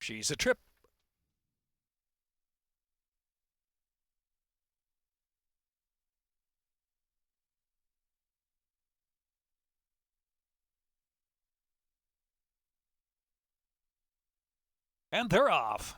She's a Trip. And they're off.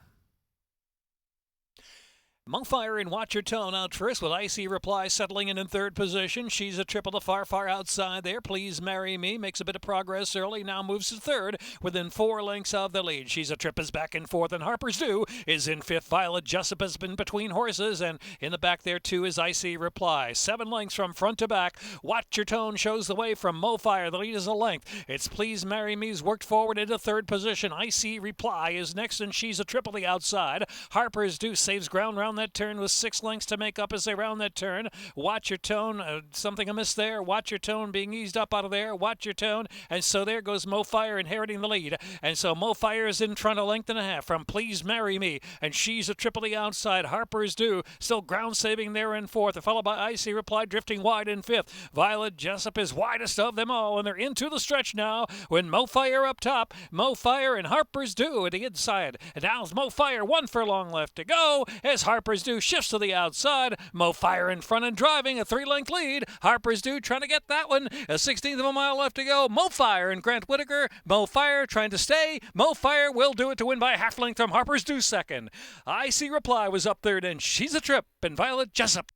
Monkfire and Watch Your Tone out first with Icy Reply settling in third position. She's a Trip on the far outside there. Please Marry Me makes a bit of progress early, now moves to third within 4 lengths of the lead. She's a Trip is back in fourth, and Harper's Due is in fifth. Violet Jessup has been between horses, and in the back there too is Icy Reply. 7 lengths from front to back. Watch Your Tone shows the way from Mofire. The lead is a length. It's Please Marry Me's worked forward into third position. Icy Reply is next, and She's a Trip on the outside. Harper's Due saves ground round that turn with 6 lengths to make up as they round that turn. Watch Your Tone, something amiss there. Watch Your Tone being eased up out of there. Watch Your Tone, and so there goes Mofire inheriting the lead. And so Mofire is in front a length and a half from Please Marry Me, and She's a Trip on the outside. Harper's Due still ground saving there in fourth, followed by Icy Reply drifting wide in fifth. Violet Jessup is widest of them all, and they're into the stretch now when Mofire up top. Mofire and Harper's Due at the inside. And now's Mofire, 1 furlong left to go as Harper's Due shifts to the outside. Mofire in front and driving a 3-length lead. Harper's Due trying to get that one. A 16th of a mile left to go. Mofire and Grant Whitaker. Mofire trying to stay. Mofire will do it to win by a half length from Harper's Due second. Icy Reply was up third, and She's a Trip and Violet Jessup.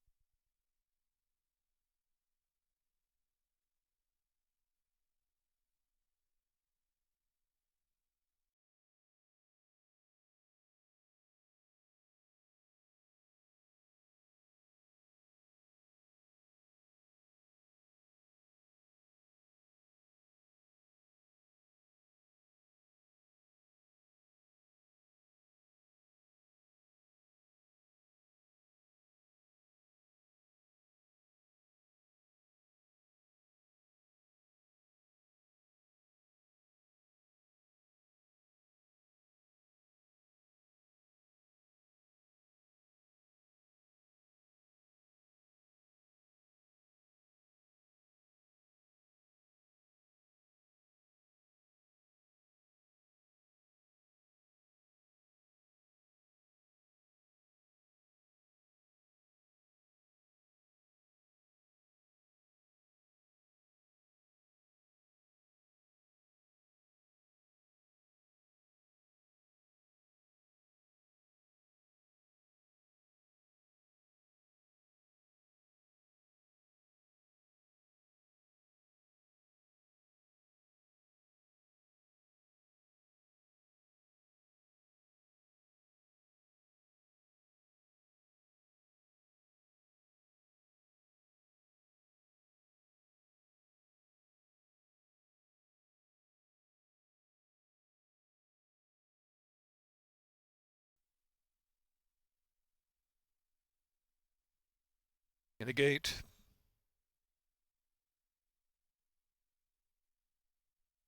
In the gate.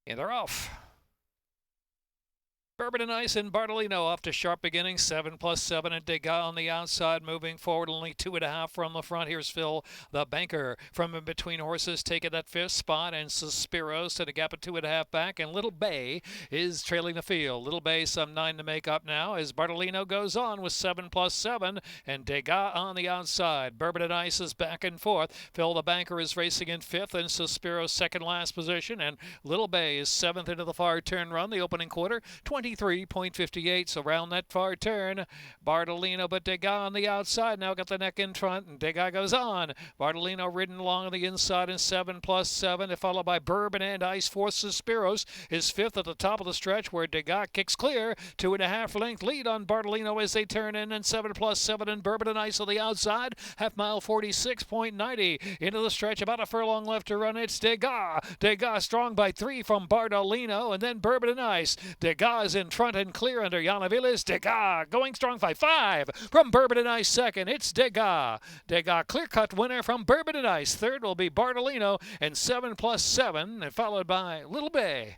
And they're off. Bourbon and Ice and Bartolino off to sharp beginning. 7+7 and Degas on the outside, moving forward only 2.5 from the front. Here's Phil, the banker, from in between horses, taking that 5th spot, and Suspiros to the gap of 2.5 back, and Little Bay is trailing the field. Little Bay some 9 to make up now as Bartolino goes on with 7+7 and Degas on the outside. Bourbon and Ice is back and forth. Phil, the banker, is racing in 5th, and Suspiros second last position, and Little Bay is 7th into the far turn run, the opening quarter. 23.58, so round that far turn. Bartolino, but Degas on the outside. Now got the neck in front, and Degas goes on. Bartolino ridden along on the inside in 7+7, followed by Bourbon and Ice. 4th, Suspiros is 5th at the top of the stretch, where Degas kicks clear. 2.5 length lead on Bartolino as they turn in, and 7+7 and Bourbon and Ice on the outside. Half mile 46.90 into the stretch, about a furlong left to run. It's Degas. Degas strong by 3 from Bartolino, and then Bourbon and Ice. Degas in front and clear under Yanavilis. Degas going strong by 5 from Bourbon and Ice second. It's Degas. Degas clear-cut winner from Bourbon and Ice. Third will be Bartolino and 7+7, and followed by Little Bay.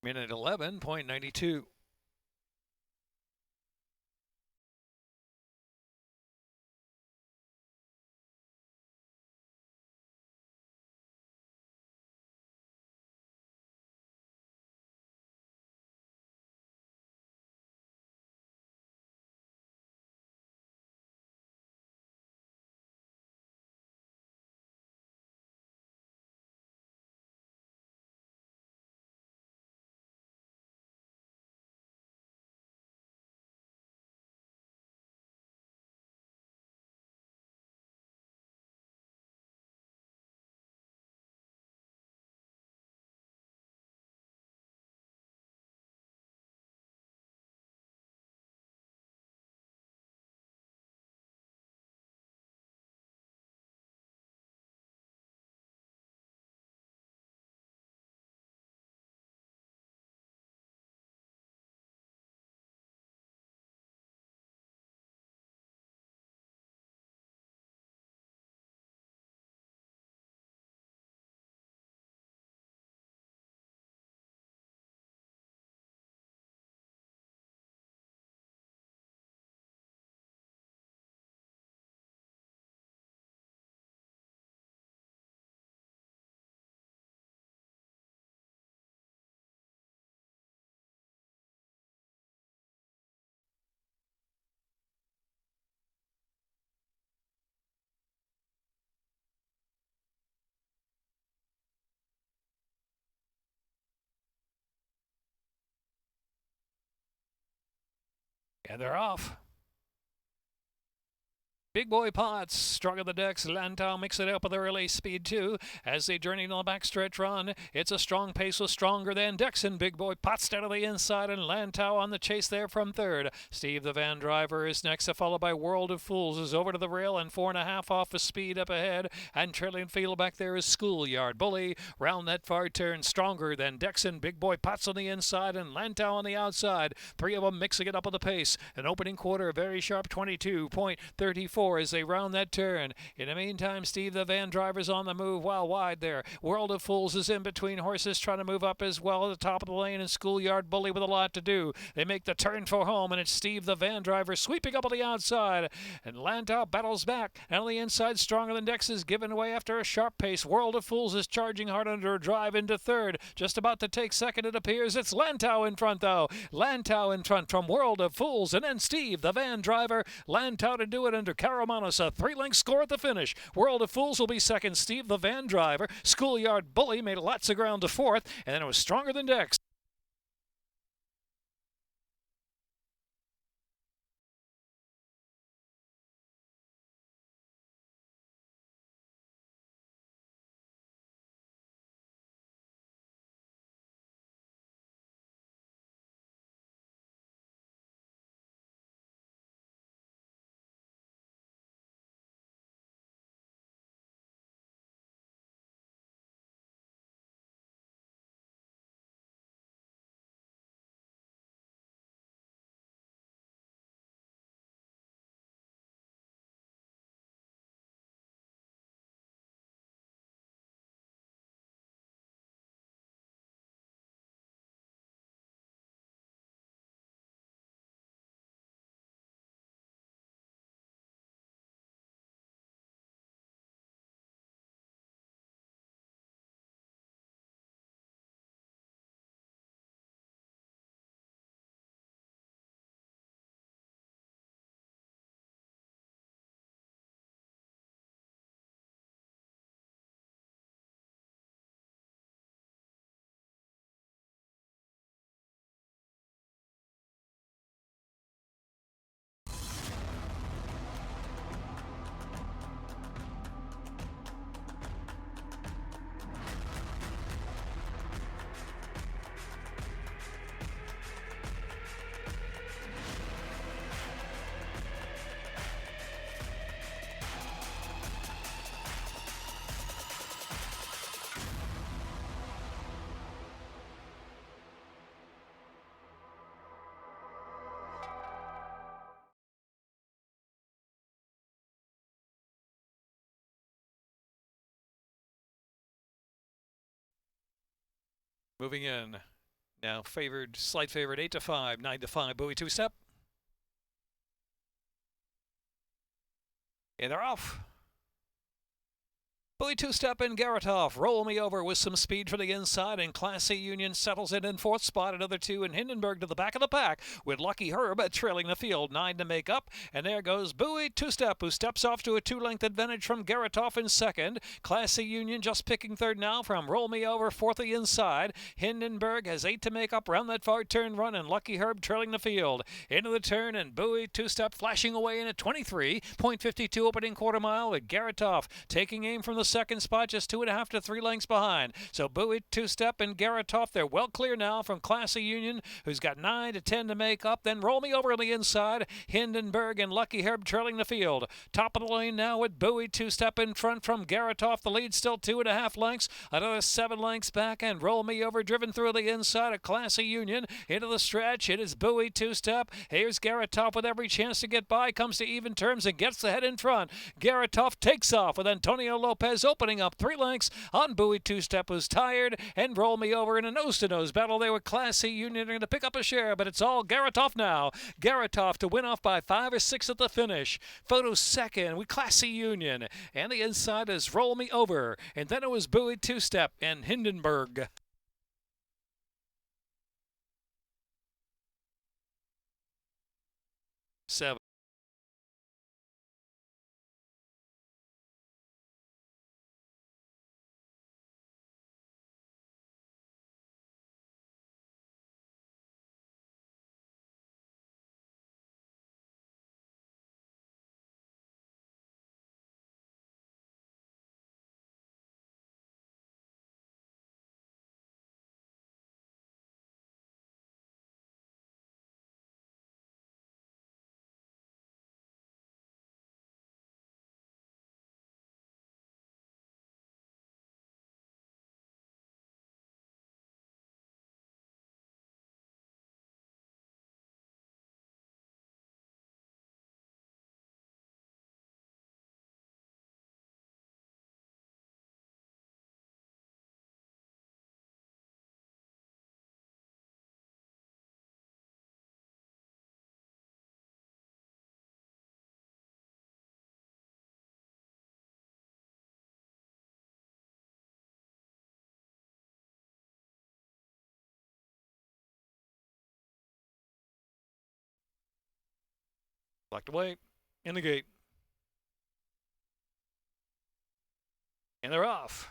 Minute 11.92. And they're off. Big Boy Potts, strong on the decks. Landau mix it up with early speed too as they journey on the backstretch run. It's a strong pace with Stronger Than Dixon. Big Boy Potts down to the inside and Landau on the chase there from third. Steve the Van Driver is next, followed by World of Fools is over to the rail and 4.5 off the speed up ahead. And trailing field back there is Schoolyard Bully. Round that far turn, Stronger Than Dixon. Big Boy Potts on the inside and Landau on the outside. Three of them mixing it up with the pace. An opening quarter, very sharp 22.34. As they round that turn. In the meantime, Steve the Van Driver's on the move while wide there. World of Fools is in between horses trying to move up as well at the top of the lane, and Schoolyard Bully with a lot to do. They make the turn for home, and it's Steve the Van Driver sweeping up on the outside. And Landau battles back. And on the inside, Stronger Than Dex is given away after a sharp pace. World of Fools is charging hard under a drive into third. Just about to take second, it appears. It's Landau in front, though. Landau in front from World of Fools, and then Steve the Van Driver. Landau to do it under Caramonis, a 3-length score at the finish. World of Fools will be second. Steve the Van Driver. Schoolyard Bully made lots of ground to fourth, and then it was Stronger Than Dex. Moving in. Now favored, slight favorite, 8-5, 9-5, Bowie two-step. And they're off. Bowie two-step and Garatoff roll me over with some speed for the inside, and Classy Union settles in fourth spot. Another two, and Hindenburg to the back of the pack with Lucky Herb trailing the field. 9 to make up, and there goes Bowie two-step, who steps off to a 2-length advantage from Garatoff in second. Classy Union just picking third now from Roll Me Over, fourth the inside. Hindenburg has 8 to make up round that far turn run, and Lucky Herb trailing the field. Into the turn, and Bowie two-step flashing away in at 23.52 opening quarter mile, with Garatoff taking aim from the second spot, just 2.5 to 3 lengths behind. So Bowie two-step and Garatoff, they're well clear now from Classy Union, who's got 9 to 10 to make up. Then Roll Me Over on the inside. Hindenburg and Lucky Herb trailing the field. Top of the lane now with Bowie two-step in front from Garatoff. The lead still 2.5 lengths. Another 7 lengths back, and Roll Me Over driven through the inside of Classy Union. Into the stretch, it is Bowie two-step. Here's Garatoff with every chance to get by. Comes to even terms and gets the head in front. Garatoff takes off with Antonio Lopez opening up 3 lengths on Bowie two-step, who's tired, and Roll Me Over in a nose-to-nose battle there with Classy Union. They're going to pick up a share, but it's all Garatoff now. Garatoff to win off by 5 or 6 at the finish. Photo second with Classy Union, and the inside is Roll Me Over, and then it was Bowie two-step and Hindenburg. 7. Locked away. In the gate. And they're off.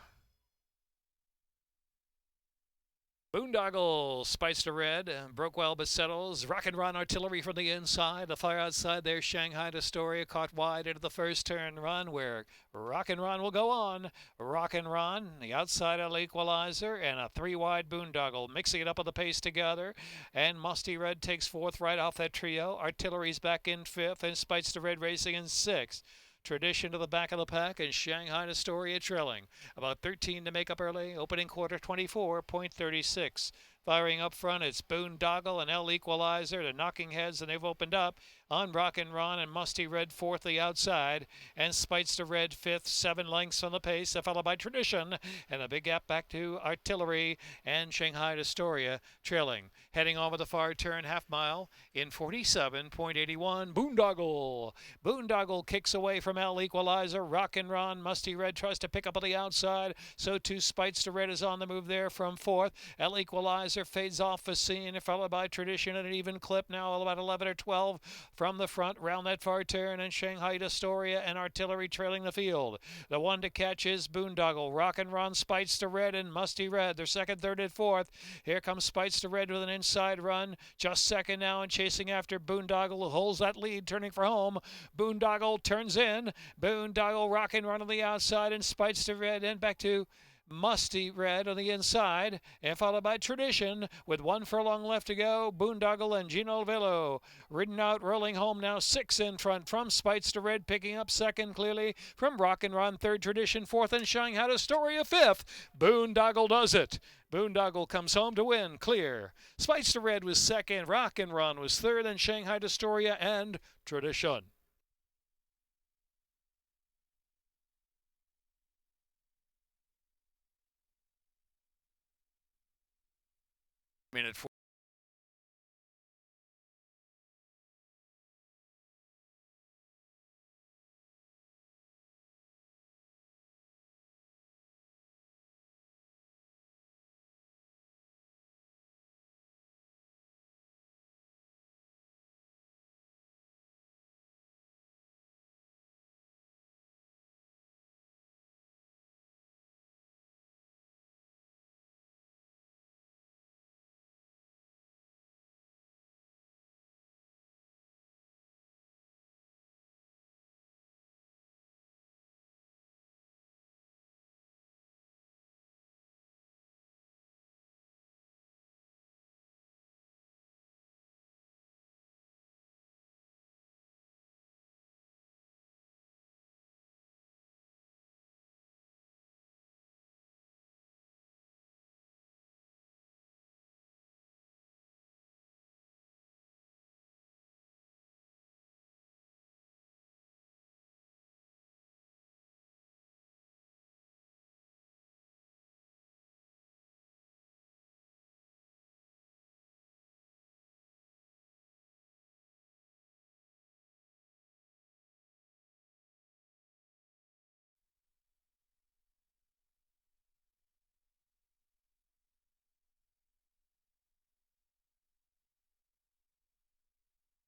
Boondoggle spites to red, broke well but settles. Rock and Run Artillery from the inside. The fire outside there, Shanghai Astoria caught wide into the first turn run where Rock and Run will go on. Rock and Run, the outside Equalizer, and a 3-wide Boondoggle mixing it up with the pace together. And Musty Red takes fourth right off that trio. Artillery's back in fifth and spites to red racing in sixth. Tradition to the back of the pack and Shanghai Astoria trailing. About 13 to make up early. Opening quarter 24.36. Firing up front, it's Boondoggle and Equalizer. They're knocking heads and they've opened up on Rock and Ron and Musty Red fourth the outside. And Spites to Red fifth, 7 lengths on the pace, followed by Tradition. And a big gap back to Artillery and Shanghai Astoria trailing. Heading over the far turn half mile in 47.81. Boondoggle. Boondoggle kicks away from Equalizer. Rock and Ron. Musty Red tries to pick up on the outside. So too Spites to Red is on the move there from fourth. Equalizer fades off the scene, followed by Tradition at an even clip now, about 11 or 12 from the front, round that far turn, and Shanghai Astoria and Artillery trailing the field. The one to catch is Boondoggle. Rock and Run, Spites to Red, and Musty Red. They're second, third, and fourth. Here comes Spites to Red with an inside run. Just second now and chasing after Boondoggle, who holds that lead, turning for home. Boondoggle turns in. Boondoggle, Rock and Run on the outside, and Spites to Red, and back to Musty Red on the inside, and followed by Tradition with 1 furlong left to go. Boondoggle and Gino Villo ridden out, rolling home now 6 in front from Spites to Red, picking up second clearly from Rock and Run, third Tradition, fourth, and Shanghai Astoria fifth. Boondoggle does it. Boondoggle comes home to win, clear. Spites to Red was second, Rock and Run was third, and Shanghai Astoria and Tradition. Minute 4.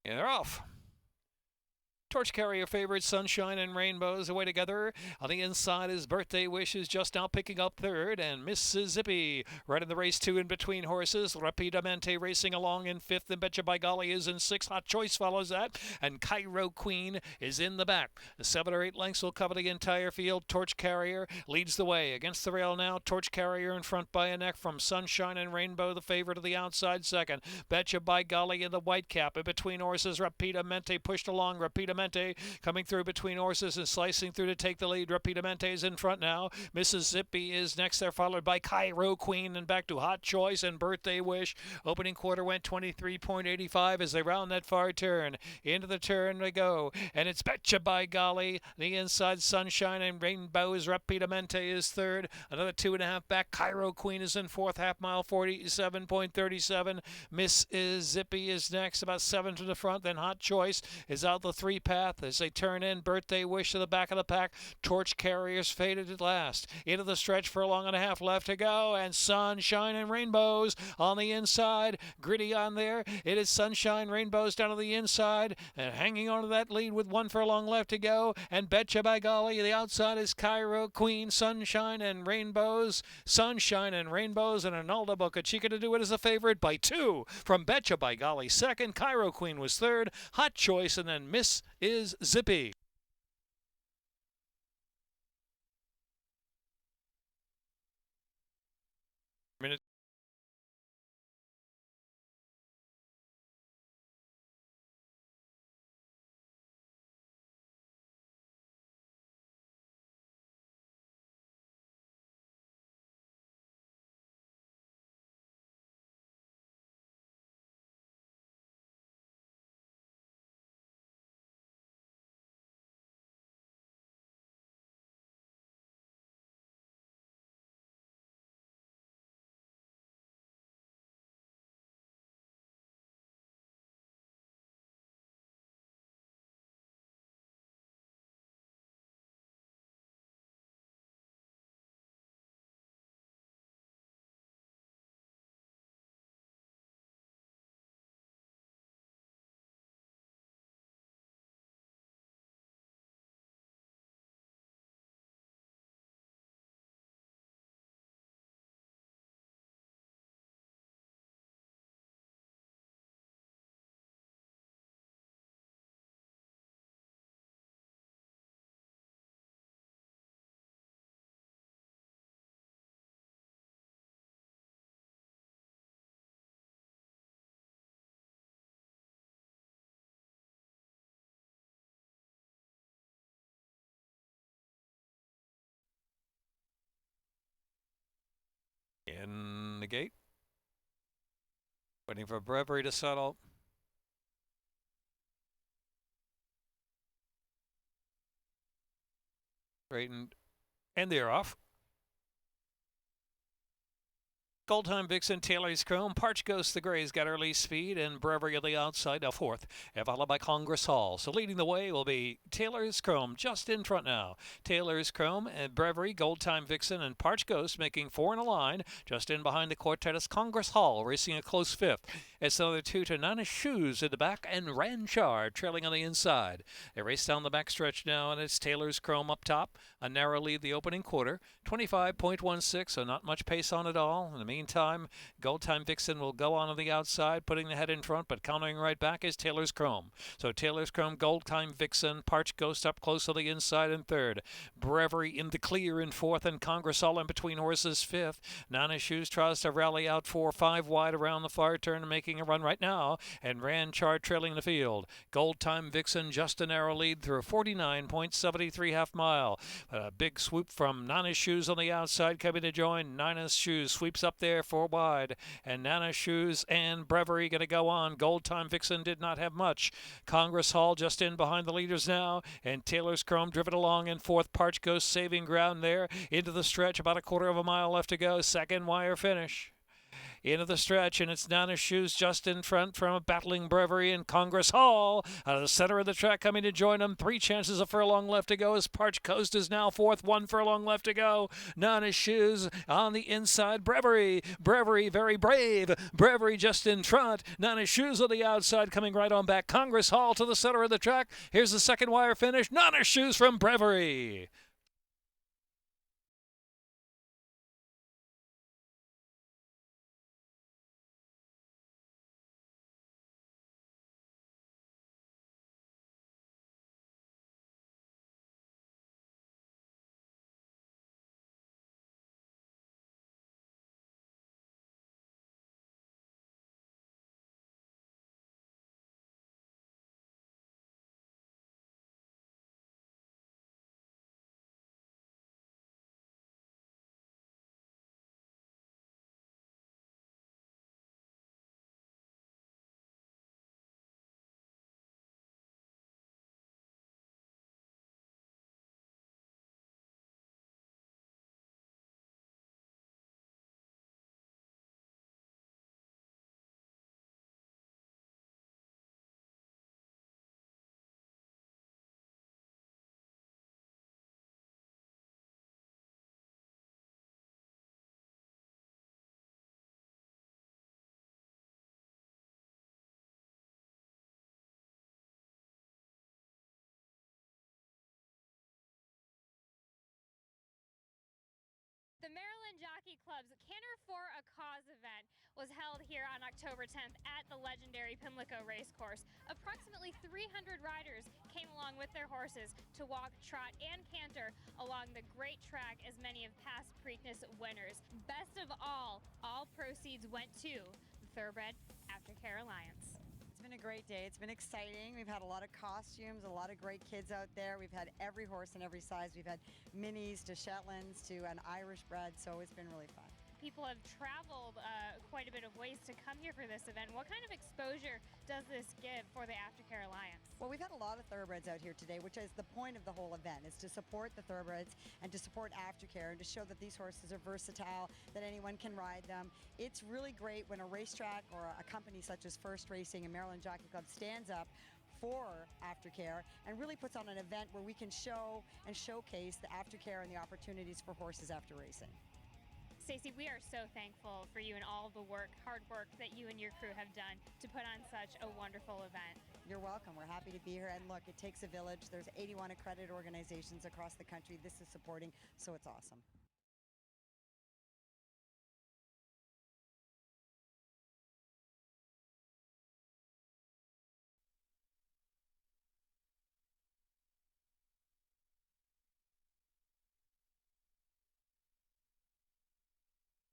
And they're off. Torch Carrier favorite Sunshine and Rainbows away together. On the inside is Birthday Wishes just now picking up third, and Mississippi right in the race, 2 in between horses. Rapidamente racing along in fifth, and Betcha by Golly is in sixth. Hot Choice follows that, and Cairo Queen is in the back. The 7 or 8 lengths will cover the entire field. Torch Carrier leads the way against the rail now. Torch Carrier in front by a neck from Sunshine and Rainbow, the favorite of the outside second. Betcha by Golly in the white cap. In between horses, Rapidamente pushed along. Rapidamente coming through between horses and slicing through to take the lead. Rapidamente is in front now. Mississippi is next there, followed by Cairo Queen, and back to Hot Choice and Birthday Wish. Opening quarter went 23.85 as they round that far turn. Into the turn they go, and it's Betcha by Golly. The inside, Sunshine and Rainbows. Rapidamente is third. Another 2.5 back. Cairo Queen is in fourth. Half mile 47.37. Mississippi is next, about 7 to the front. Then Hot Choice is out the 3 pack. path as they turn in. Birthday Wish to the back of the pack. Torch Carriers faded at last. Into the stretch for a long and a half left to go. And Sunshine and Rainbows on the inside. Gritty on there. It is Sunshine Rainbows down to the inside. And hanging on to that lead with 1 furlong left to go. And Betcha by Golly. The outside is Cairo Queen. Sunshine and Rainbows. Sunshine and Rainbows. And Arnaldo Boca Chica to do it as a favorite by 2 from Betcha by Golly second. Cairo Queen was third. Hot Choice, and then Miss is Zippy. Minute. In the gate. Waiting for Brewery to settle. Straightened. And they're off. Gold Time Vixen, Taylor's Chrome, Parch Ghost, the Grays got early speed, and Brewery on the outside, now fourth, followed by Congress Hall. So leading the way will be Taylor's Chrome, just in front now. Taylor's Chrome and Brewery, Gold Time Vixen, and Parch Ghost making 4 in a line. Just in behind the quartet is Congress Hall, racing a close fifth. It's another 2 to Nana Shoes in the back, and Ranchard trailing on the inside. They race down the backstretch now, and it's Taylor's Chrome up top. A narrow lead the opening quarter, 25.16, so not much pace on it all. In the meantime, Gold Time Vixen will go on the outside, putting the head in front, but countering right back is Taylor's Chrome. So Taylor's Chrome, Gold Time Vixen, Parch Ghost up close to the inside in third. Brewery in the clear in fourth, and Congress all in between horses fifth. Nana Shoes tries to rally out 4-5 wide around the far turn, making a run right now, and Ranchard trailing the field. Gold Time Vixen just a narrow lead through a 49.73 half mile. A big swoop from Nana Shoes on the outside coming to join. Nana Shoes sweeps up there 4 wide, and Nana Shoes and Brewery going to go on. Gold Time Vixen did not have much. Congress Hall just in behind the leaders now, and Taylor's Chrome driven along in fourth. Parch Ghost saving ground there into the stretch, about a quarter of a mile left to go. Second wire finish. Into the stretch, and it's Nana Shoes just in front from a battling Brewery and Congress Hall. Out of the center of the track coming to join them. 3 chances a furlong left to go as Parch Ghost is now fourth. 1 furlong left to go. Nana Shoes on the inside. Brewery very brave. Brewery just in front. Nana Shoes on the outside coming right on back. Congress Hall to the center of the track. Here's the second wire finish. Nana Shoes from Brewery. Maryland Jockey Club's Canter for a Cause event was held here on October 10th at the legendary Pimlico Racecourse. Approximately 300 riders came along with their horses to walk, trot, and canter along the great track as many of past Preakness winners. Best of all proceeds went to the Thoroughbred Aftercare Alliance. It's been a great day. It's been exciting. We've had a lot of costumes, a lot of great kids out there. We've had every horse in every size. We've had minis to Shetlands to an Irish bred, so it's been really fun. People have traveled quite a bit of ways to come here for this event. What kind of exposure does this give for the Aftercare Alliance? Well, we've had a lot of thoroughbreds out here today, which is the point of the whole event, is to support the thoroughbreds and to support Aftercare and to show that these horses are versatile, that anyone can ride them. It's really great when a racetrack or a company such as First Racing and Maryland Jockey Club stands up for Aftercare and really puts on an event where we can show and showcase the Aftercare and the opportunities for horses after racing. Stacey, we are so thankful for you and all the hard work that you and your crew have done to put on such a wonderful event. You're welcome. We're happy to be here. And look, it takes a village. There's 81 accredited organizations across the country this is supporting, so it's awesome.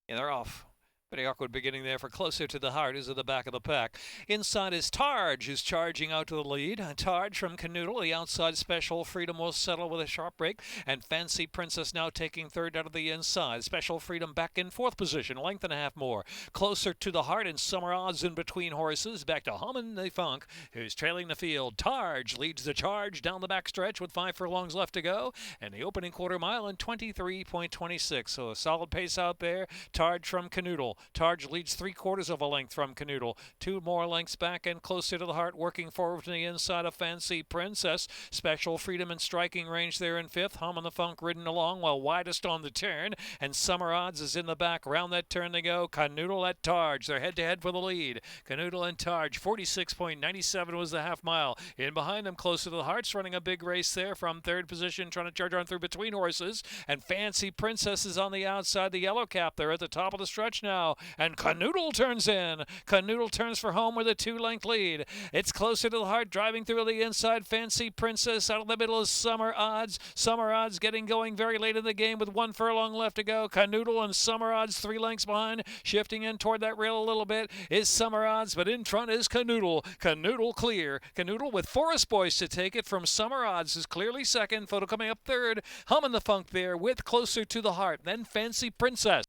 And they're off. Pretty awkward beginning there for Closer to the Heart, who's at the back of the pack. Inside is Targe, who's charging out to the lead. Targe from Canoodle. The outside Special Freedom will settle with a sharp break. And Fancy Princess now taking third out of the inside. Special Freedom back in fourth position, length and a half more. Closer to the Heart and Summer Odds in between horses. Back to Hummin' the Funk, who's trailing the field. Targe leads the charge down the backstretch with 5 furlongs left to go. And the opening quarter mile in 23.26. So a solid pace out there. Targe from Canoodle. Targe leads 3/4 of a length from Canoodle. 2 more lengths back and Closer to the Heart, working forward from the inside of Fancy Princess. Special Freedom in striking range there in fifth. Hummin' the Funk ridden along while widest on the turn. And Summer Odds is in the back. Round that turn they go. Canoodle at Targe. They're head-to-head for the lead. Canoodle and Targe. 46.97 was the half mile. In behind them, Closer to the Heart's running a big race there from third position, trying to charge on through between horses. And Fancy Princess is on the outside. The yellow cap there at the top of the stretch now. And Canoodle turns in. Canoodle turns for home with a 2-length lead. It's Closer to the Heart driving through the inside. Fancy Princess out of the middle is Summer Odds. Summer Odds getting going very late in the game with 1 furlong left to go. Canoodle and Summer Odds 3 lengths behind. Shifting in toward that rail a little bit is Summer Odds, but in front is Canoodle. Canoodle clear. Canoodle with Forest Boys to take it from Summer Odds is clearly second. Photo coming up third. Hummin' the Funk there with Closer to the Heart. Then Fancy Princess.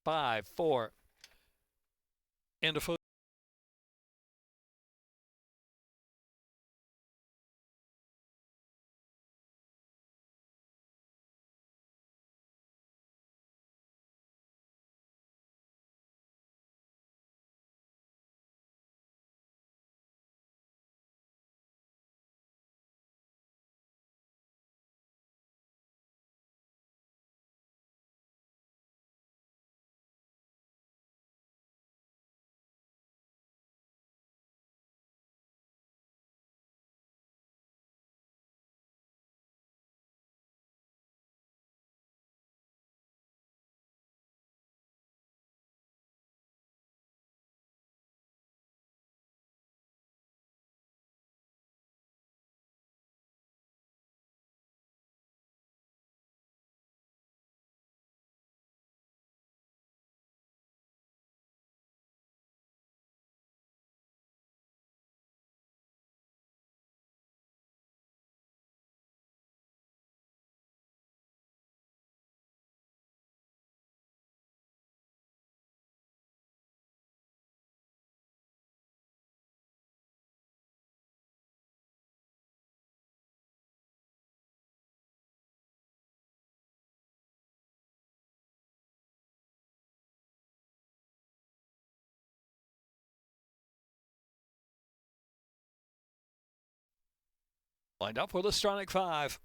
5, 4. Into foot. Lined up with a Stronic 5.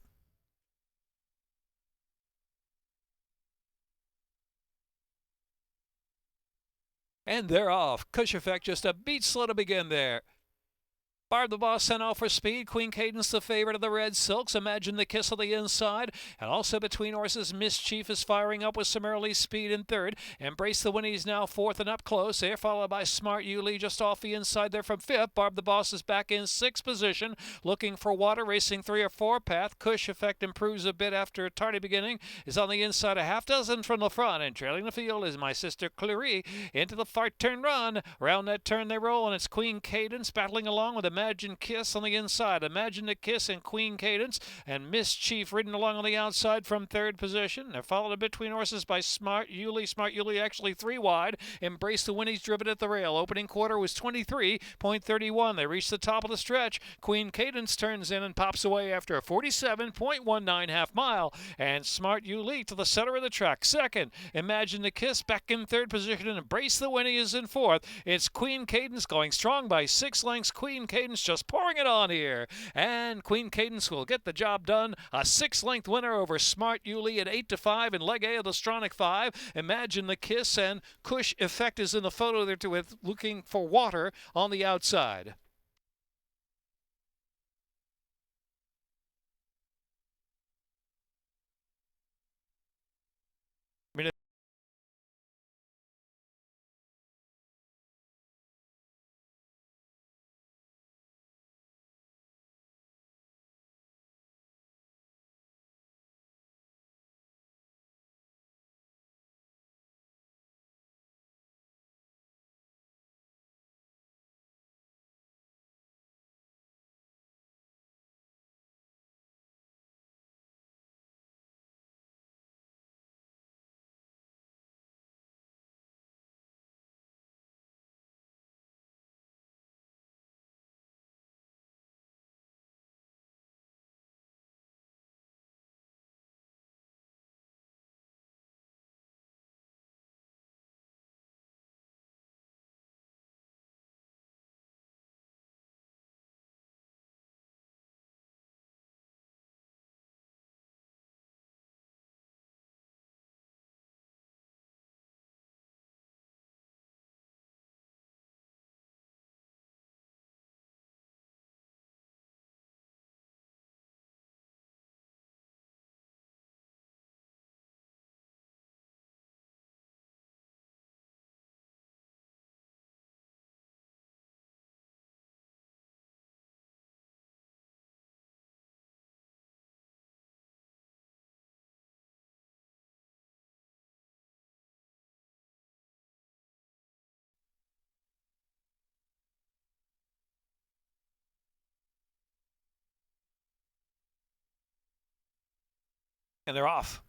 And they're off. Cush Effect just a beat slow to begin there. Barb the Boss sent off for speed. Queen Cadence the favorite of the Red Silks. Imagine the Kiss on the inside. And also between horses, Mischief is firing up with some early speed in third. Embrace the Winnie's now fourth and up close. They're followed by Smart Yulee just off the inside there from fifth. Barb the Boss is back in sixth position, looking for water, racing 3 or 4 path. Cush Effect improves a bit after a tardy beginning, is on the inside a half dozen from the front, and trailing the field is My Sister Cleary into the far turn run. Around that turn they roll, and it's Queen Cadence battling along with Imagine Kiss on the inside. Imagine the Kiss and Queen Cadence, and Mischief ridden along on the outside from third position. They're followed between horses by Smart Yulee. Smart Yulee actually 3 wide. Embrace the Winnie's driven at the rail. Opening quarter was 23.31. They reach the top of the stretch. Queen Cadence turns in and pops away after a 47.19 half mile. And Smart Yulee to the center of the track. Second, Imagine the Kiss back in third position, and Embrace the Winnie is in fourth. It's Queen Cadence going strong by 6 lengths. Queen Cadence just pouring it on here. And Queen Cadence will get the job done. A 6-length winner over Smart Yulee at 8-5 in leg A of the Stronach 5. Imagine the Kiss and Cush Effect is in the photo there with looking for water on the outside. And they're off.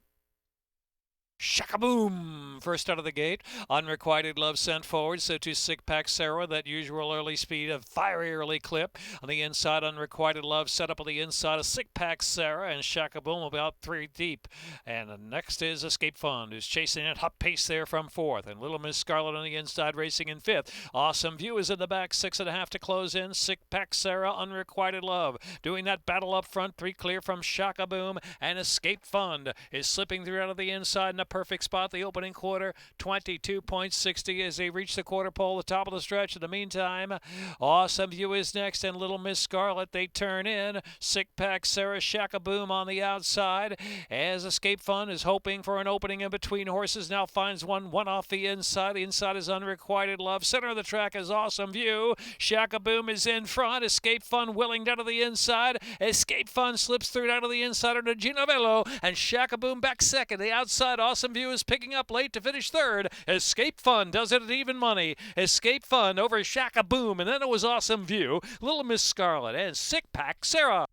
Shakaboom! First out of the gate. Unrequited Love sent forward. So to Sick Pack Sarah, that usual early speed, a fiery early clip. On the inside, Unrequited Love set up on the inside of Sick Pack Sarah, and Shakaboom about 3 deep. And the next is Escape Fund, who's chasing at hot pace there from fourth. And Little Miss Scarlet on the inside, racing in fifth. Awesome View is in the back, 6.5 to close in. Sick Pack Sarah, Unrequited Love doing that battle up front. 3 clear from Shakaboom, and Escape Fund is slipping through out of the inside in a perfect spot. The opening quarter, 22.60 as they reach the quarter pole, the top of the stretch. In the meantime, Awesome View is next, and Little Miss Scarlet, they turn in. Sick Pack Sarah, Shakaboom on the outside, as Escape Fun is hoping for an opening in between horses. Now finds one off the inside. The inside is Unrequited Love. Center of the track is Awesome View. Shakaboom is in front. Escape Fun willing down to the inside. Escape Fun slips through down to the inside under Gino Vello, and Shakaboom back second. The outside, Awesome View is picking up late to finish third. Escape Fun does it at even money. Escape Fun over Shakaboom, and then it was Awesome View, Little Miss Scarlet, and Sick Pack Sarah.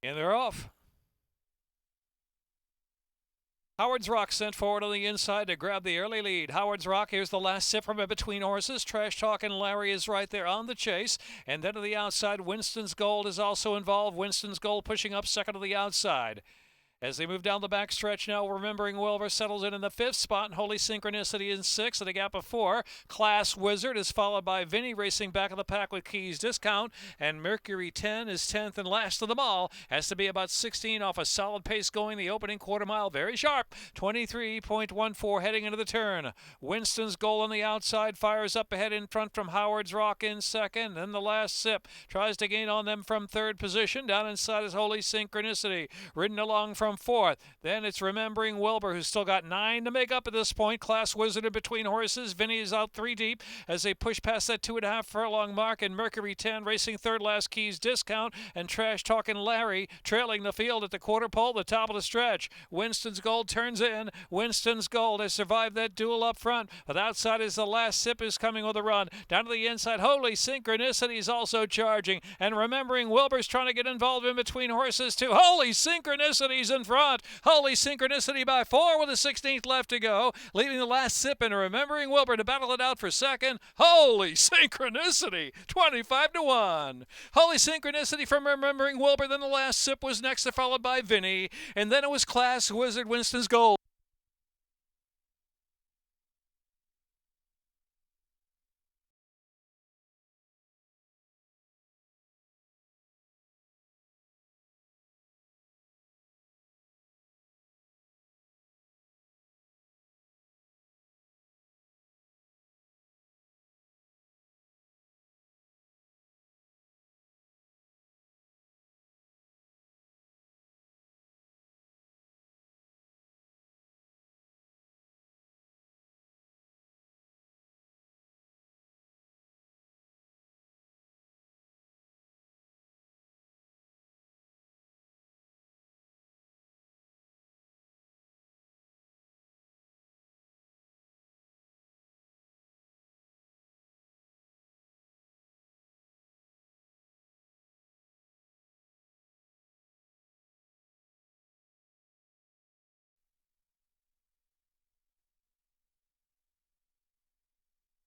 And they're off. Howard's Rock sent forward on the inside to grab the early lead. Howard's Rock, here's the last sip from it between horses. Trash Talkin' Larry is right there on the chase. And then to the outside, Winston's Gold is also involved. Winston's Gold pushing up second to the outside. As they move down the backstretch now, Remembering Wilbur settles in the 5th spot, and Holy Synchronicity in 6th at a gap of 4. Class Wizard is followed by Vinny racing back of the pack with Keys Discount, and Mercury 10 is 10th and last of them all. Has to be about 16 off a solid pace going the opening quarter mile. Very sharp, 23.14 heading into the turn. Winston's Goal on the outside fires up ahead in front from Howard's Rock in second. Then the last sip tries to gain on them from third position. Down inside is Holy Synchronicity, ridden along from fourth. Then it's Remembering Wilbur, who's still got 9 to make up at this point. Class Wizard in between horses. Vinny is out 3 deep as they push past that 2.5 furlong mark, and Mercury 10 racing third. Last Keys Discount and Trash Talkin' Larry trailing the field at the quarter pole, the top of the stretch. Winston's Gold turns in. Winston's Gold has survived that duel up front, but outside is the last sip is coming with a run. Down to the inside, Holy Synchronicity is also charging, and Remembering Wilbur's trying to get involved in between horses too. Holy Synchronicity's in front. Holy Synchronicity by 4 with a 16th left to go, leaving the last sip and Remembering Wilbur to battle it out for second. Holy Synchronicity, 25-1. Holy Synchronicity from Remembering Wilbur. Then the last sip was next, followed by Vinny, and then it was Class Wizard, Winston's Gold.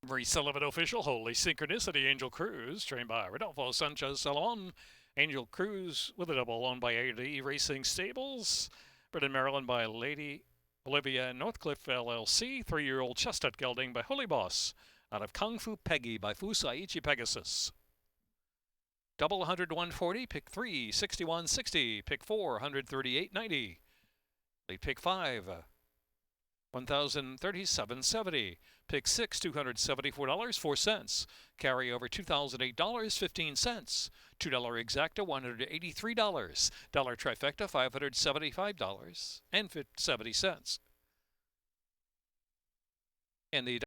Marie Sullivan official, Holy Synchronicity, Angel Cruz, trained by Rodolfo Sanchez Salon. Angel Cruz with a double owned by AD Racing Stables. Bred in Maryland by Lady Olivia Northcliffe LLC. 3-year-old Chestnut Gelding by Holy Boss. Out of Kung Fu Peggy by Fusaichi Pegasus. Double 100 140, pick 3, 6160, pick 4, 138.90. Late pick 5, 1,037.70. Pick 6, $274.04. Carry over $2,008.15. $2 exacta, $183. Dollar trifecta, $575.70. And the